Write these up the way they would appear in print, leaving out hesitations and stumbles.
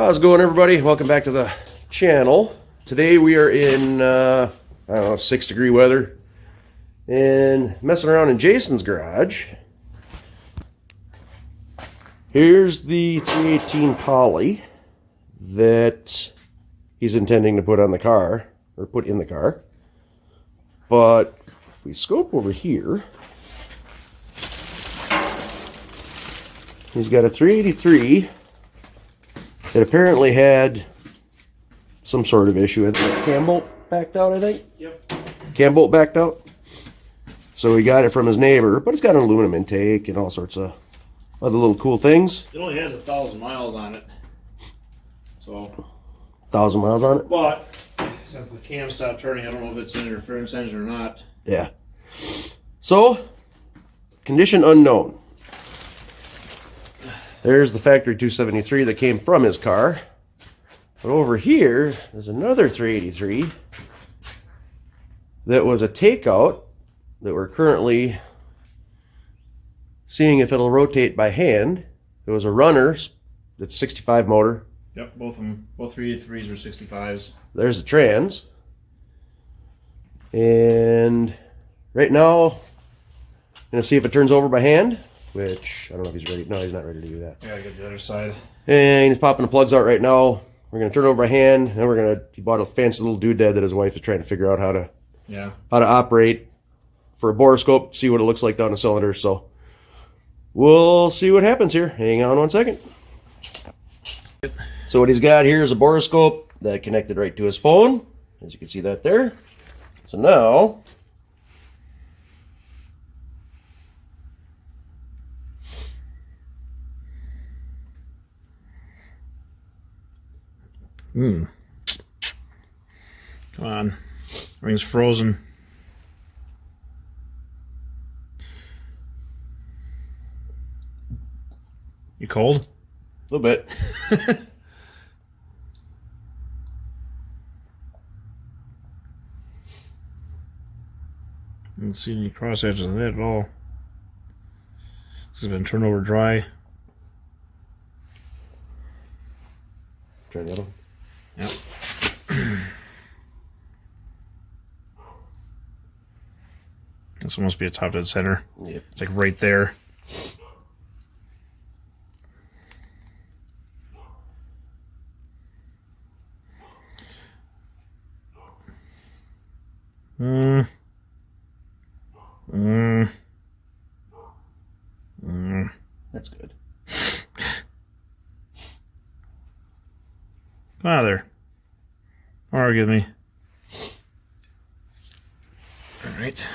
How's it going, everybody? Welcome back to the channel. Today we are in, I don't know, 6-degree weather and messing around in Jason's garage. Here's the 318 poly that he's intending to put on the car, or put in the car. But if we scope over here, he's got a 383 that apparently had some sort of issue. I think cam bolt backed out, I think. Yep. Cam bolt backed out. So he got it from his neighbor, but it's got an aluminum intake and all sorts of other little cool things. It only has 1,000 miles on it. So 1,000 miles on it? But since the cam stopped turning, I don't know if it's an interference engine or not. Yeah. So, condition unknown. There's the factory 273 that came from his car. But over here, there's another 383 that was a takeout that we're currently seeing if it'll rotate by hand. It was a runner, that's 65 motor. Yep, both of them, both 383s are 65s. There's the trans. And right now, I'm going to see if it turns over by hand, which I don't know if he's ready. No, he's not ready to do that. Yeah, I get the other side. And he's popping the plugs out right now. We're going to turn it over by hand, and we're going to, he bought a fancy little doodad that his wife is trying to figure out how to operate for a borescope, see what it looks like down the cylinder. So we'll see what happens here. Hang on one second. So what he's got here is a borescope that connected right to his phone. As you can see that there. So now, Come on. Everything's frozen. You cold? a little bit. I don't see any cross edges on it at all. This has been turned over dry. Try the other one. Yep. This one must be a top dead center. Yep. It's like right there. That's good. Come out of there. Don't argue with me. All right.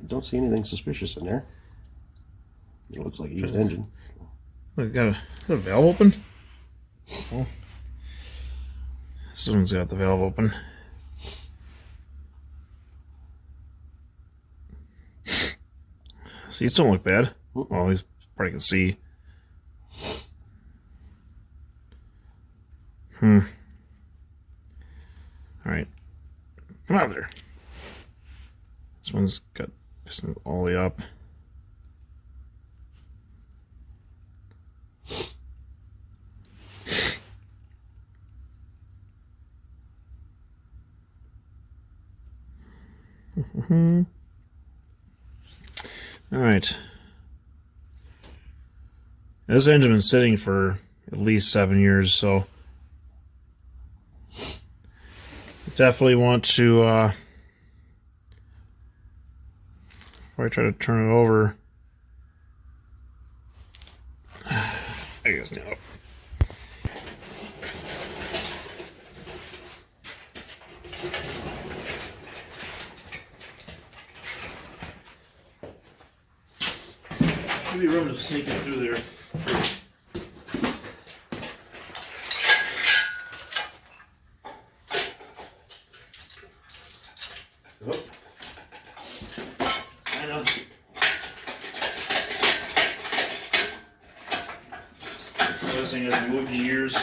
Don't see anything suspicious in there. It looks like a used engine. Look, got a valve open? Oh. This one's got the valve open. Seats don't look bad. Well, at least probably can see. Alright. Come out of there. This one's got pistons all the way up. All right. This engine been sitting for at least 7 years, so definitely want to probably try to turn it over. I guess now. Maybe room to sneak it through there. I know. thing has moved in years.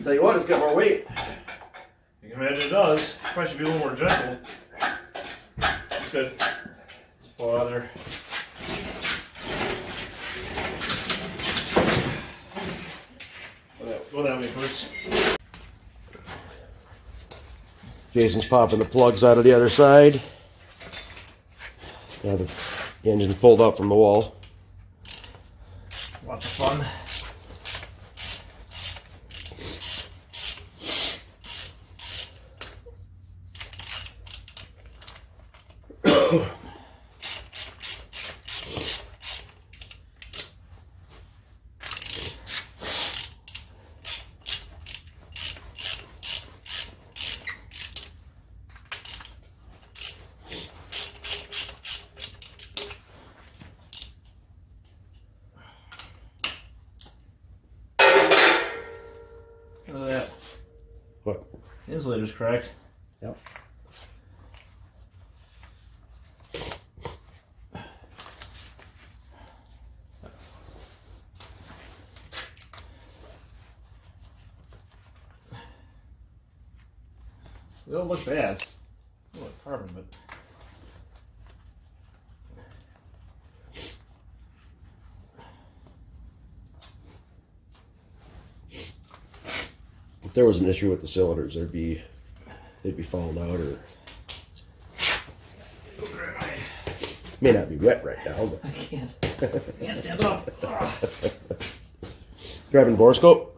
Tell you what, it's got more weight. You can imagine it does. Probably should be a little more gentle. That's good. Let's pull out of there. Go that way first. Jason's popping the plugs out of the other side. Now the engine's pulled out from the wall. Lots of fun. Look at that. What? The insulator's cracked. Yep. They don't look bad. They look like carbon, but If there was an issue with the cylinders, they'd be falling out, or may not be wet right now. But I can't stand up. grabbing borescope.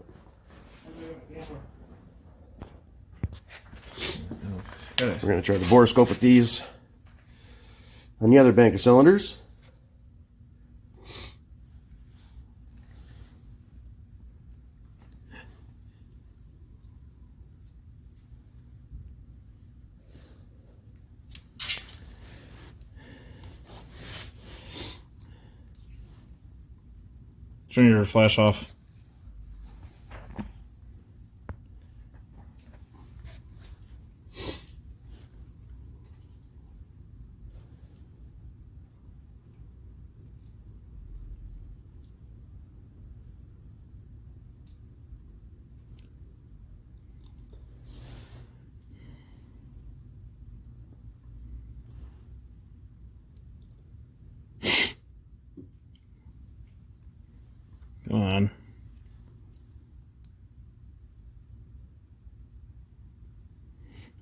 We're going to try the borescope with these on the other bank of cylinders. Turn your flash off. Come on.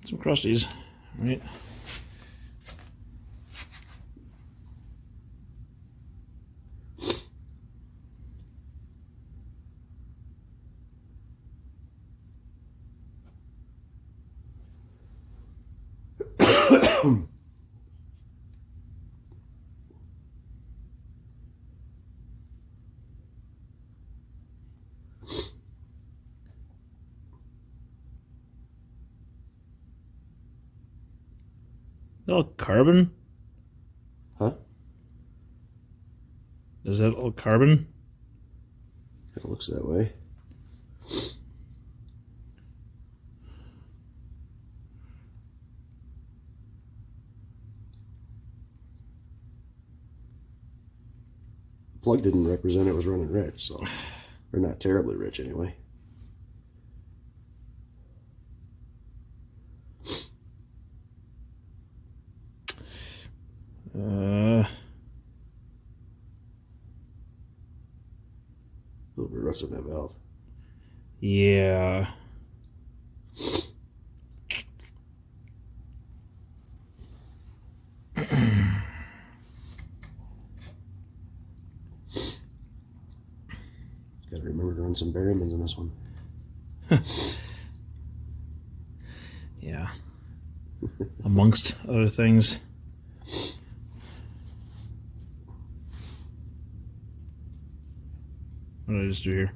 Some crusties, right? All carbon? Huh? Is that all carbon? It looks that way. The plug didn't represent it was running rich, so or not terribly rich anyway. A little bit of rust on that valve. Yeah. Gotta remember to run some Berrymans in this one. Yeah. Amongst other things. What did I just do here?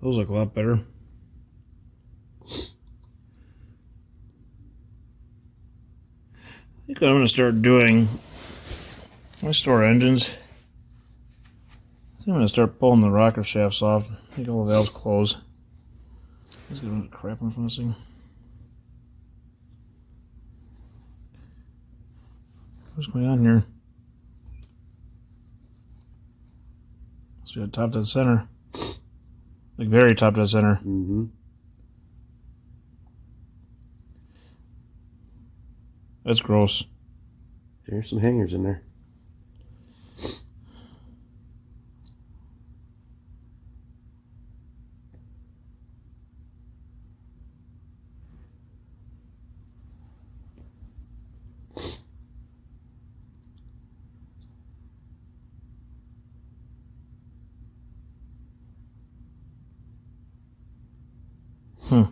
Those look a lot better. I think what I'm going to start doing, when I store engines, I think I'm going to start pulling the rocker shafts off, make all the valves close. Let's get a crap in front of this thing. What's going on here? Must be at top dead center. Like very top dead center. Mm-hmm. That's gross. There's some hangers in there. Right.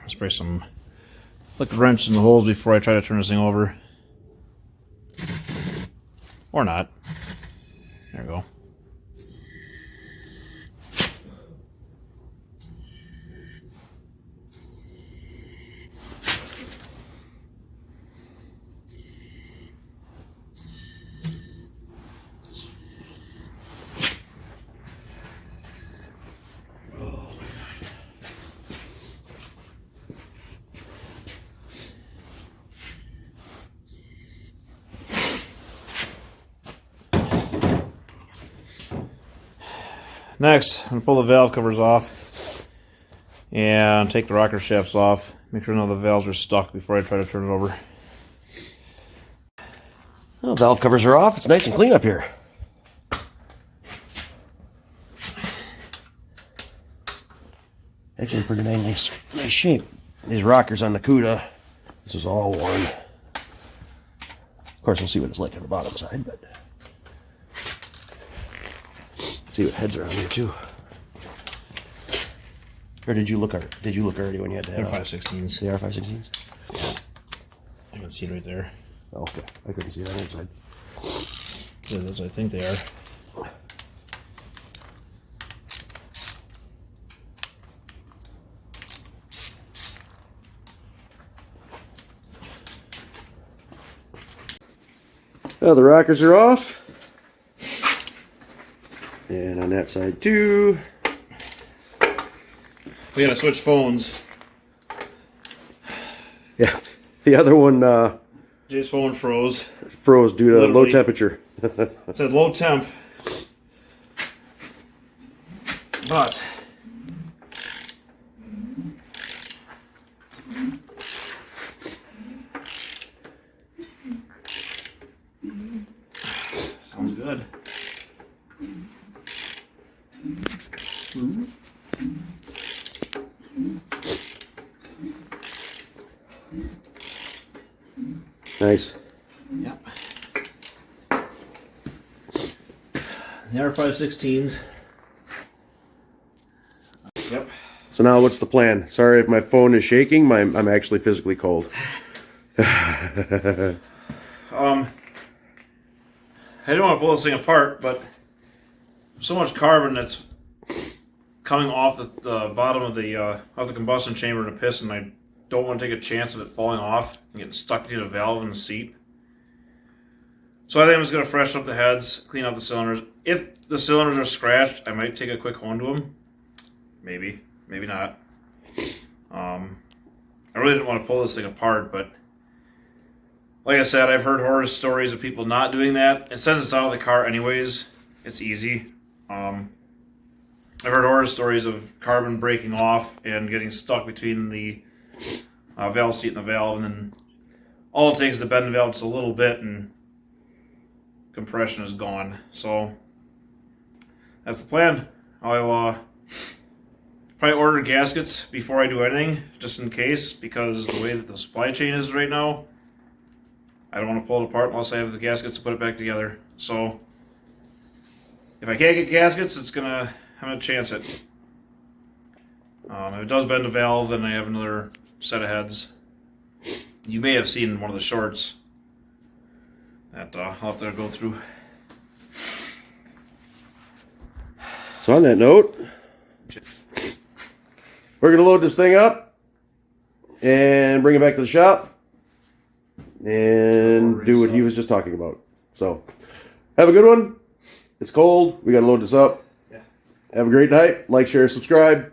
Spray some liquid wrench in the holes before I try to turn this thing over. Or not. There we go. Next, I'm going to pull the valve covers off and take the rocker shafts off. Make sure none of the valves are stuck before I try to turn it over. Well, valve covers are off. It's nice and clean up here. Actually, in pretty nice shape. These rockers on the CUDA, this is all worn. Of course, we'll see what it's like on the bottom side, but see what heads are on here too. Or did you look already when you had the head They're on? 5/16s. They are 5/16s? I can see it right there. Oh, okay. I couldn't see that inside. Yeah, that's what I think they are. Well, the rockers are off. And on that side too. We gotta switch phones. Yeah, the other one Jay's phone froze. froze due to low Literally. temperature. It said low temp. But sounds good. Nice. Yep. The R516s. Yep. So now what's the plan? Sorry if my phone is shaking. I'm actually physically cold. I don't want to pull this thing apart, but so much carbon that's coming off the bottom of the combustion chamber in a piston. I don't want to take a chance of it falling off and getting stuck in a valve in the seat. So I think I'm just going to freshen up the heads, clean out the cylinders. If the cylinders are scratched, I might take a quick hone to them. Maybe, maybe not. I really didn't want to pull this thing apart, but like I said, I've heard horror stories of people not doing that. And since it's out of the car anyways, it's easy. I've heard horror stories of carbon breaking off and getting stuck between the valve seat and the valve, and then all it takes is to bend the valve just a little bit and compression is gone. So that's the plan. I'll probably order gaskets before I do anything, just in case, because the way that the supply chain is right now, I don't want to pull it apart unless I have the gaskets to put it back together. So if I can't get gaskets, I'm gonna chance it. If it does bend the valve, then I have another set of heads. You may have seen one of the shorts that I'll have to go through. So on that note, we're going to load this thing up and bring it back to the shop and do what he was just talking about. So have a good one. It's cold. We got to load this up. Yeah. Have a great night. Like, share, subscribe.